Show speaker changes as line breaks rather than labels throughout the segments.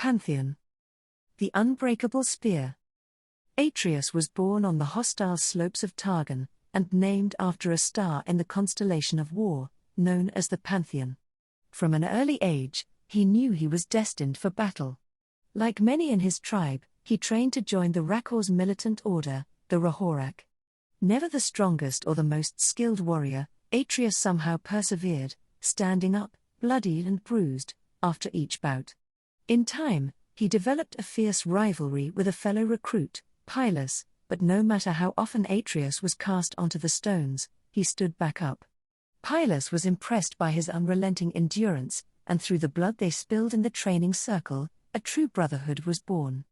Pantheon. The Unbreakable Spear. Atreus was born on the hostile slopes of Targon, and named after a star in the constellation of War, known as the Pantheon. From an early age, he knew he was destined for battle. Like many in his tribe, he trained to join the Rakor's militant order, the Rahorak. Never the strongest or the most skilled warrior, Atreus somehow persevered, standing up, bloodied and bruised, after each bout. In time, he developed a fierce rivalry with a fellow recruit, Pylus, but no matter how often Atreus was cast onto the stones, he stood back up. Pylus was impressed by his unrelenting endurance, and through the blood they spilled in the training circle, a true brotherhood was born.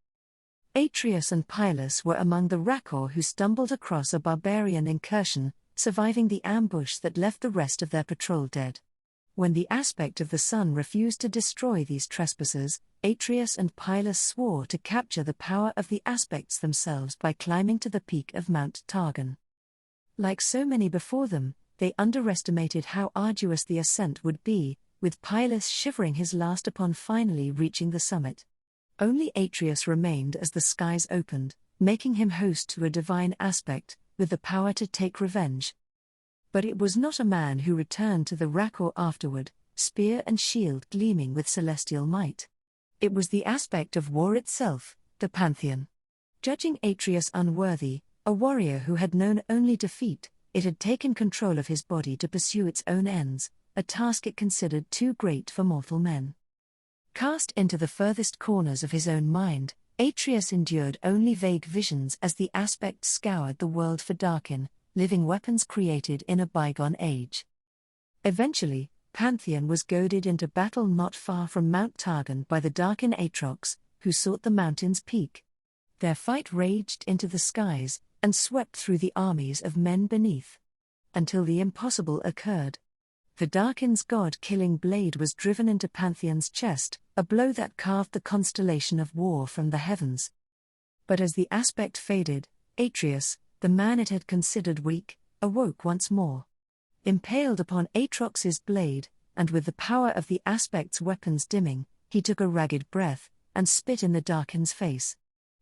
Atreus and Pylus were among the Rakor who stumbled across a barbarian incursion, surviving the ambush that left the rest of their patrol dead. When the aspect of the sun refused to destroy these trespassers, Atreus and Pylus swore to capture the power of the aspects themselves by climbing to the peak of Mount Targon. Like so many before them, they underestimated how arduous the ascent would be, with Pylus shivering his last upon finally reaching the summit. Only Atreus remained as the skies opened, making him host to a divine aspect, with the power to take revenge. But it was not a man who returned to the Rakor afterward, spear and shield gleaming with celestial might. It was the aspect of war itself, the Pantheon. Judging Atreus unworthy, a warrior who had known only defeat, it had taken control of his body to pursue its own ends, a task it considered too great for mortal men. Cast into the furthest corners of his own mind, Atreus endured only vague visions as the aspect scoured the world for Darkin, living weapons created in a bygone age. Eventually, Pantheon was goaded into battle not far from Mount Targon by the Darkin Atrox, who sought the mountain's peak. Their fight raged into the skies, and swept through the armies of men beneath. Until the impossible occurred. The Darkin's god-killing blade was driven into Pantheon's chest, a blow that carved the constellation of War from the heavens. But as the aspect faded, Atreus, the man it had considered weak, awoke once more. Impaled upon Atrox's blade, and with the power of the aspect's weapons dimming, he took a ragged breath, and spit in the Darkin's face.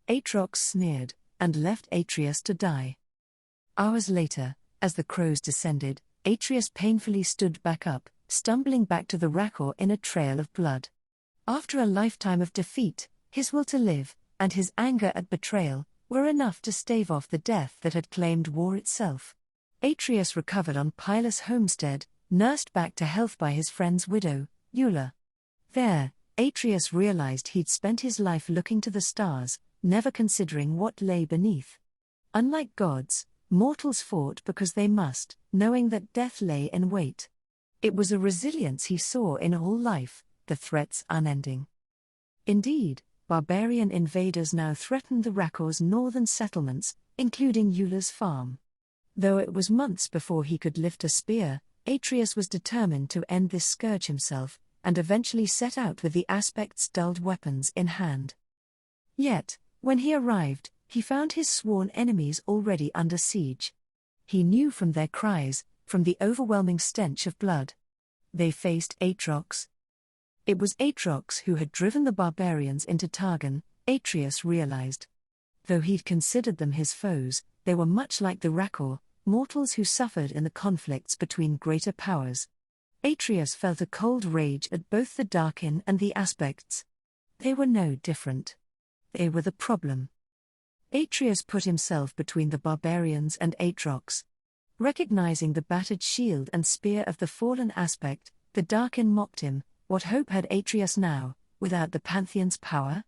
Atrox sneered, and left Atreus to die. Hours later, as the crows descended, Atreus painfully stood back up, stumbling back to the Rakor in a trail of blood. After a lifetime of defeat, his will to live, and his anger at betrayal, were enough to stave off the death that had claimed war itself. Atreus recovered on Pylus' homestead, nursed back to health by his friend's widow, Eula. There, Atreus realized he'd spent his life looking to the stars, never considering what lay beneath. Unlike gods, mortals fought because they must, knowing that death lay in wait. It was a resilience he saw in all life, the threats unending. Indeed, barbarian invaders now threatened the Rakor's northern settlements, including Eula's farm. Though it was months before he could lift a spear, Atreus was determined to end this scourge himself, and eventually set out with the aspect's dulled weapons in hand. Yet, when he arrived, he found his sworn enemies already under siege. He knew from their cries, from the overwhelming stench of blood. They faced Atrox. It was Atrox who had driven the barbarians into Targon, Atreus realized. Though he'd considered them his foes, they were much like the Rakor, mortals who suffered in the conflicts between greater powers. Atreus felt a cold rage at both the Darkin and the aspects. They were no different. They were the problem. Atreus put himself between the barbarians and Atrox. Recognizing the battered shield and spear of the fallen aspect, the Darkin mocked him. What hope had Atreus now, without the Pantheon's power?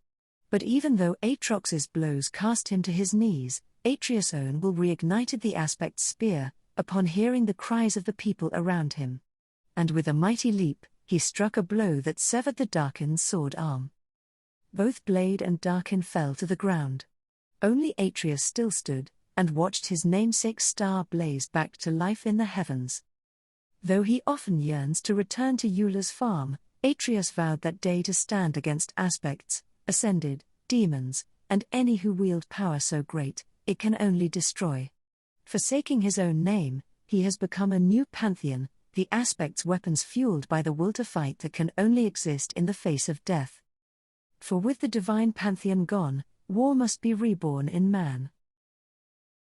But even though Atrox's blows cast him to his knees, Atreus' own will reignited the aspect's spear, upon hearing the cries of the people around him. And with a mighty leap, he struck a blow that severed the Darkin's sword arm. Both blade and Darkin fell to the ground. Only Atreus still stood, and watched his namesake star blaze back to life in the heavens. Though he often yearns to return to Eula's farm, Atreus vowed that day to stand against aspects, ascended, demons, and any who wield power so great, it can only destroy. Forsaking his own name, he has become a new Pantheon, the aspect's weapons fueled by the will to fight that can only exist in the face of death. For with the divine pantheon gone, war must be reborn in man.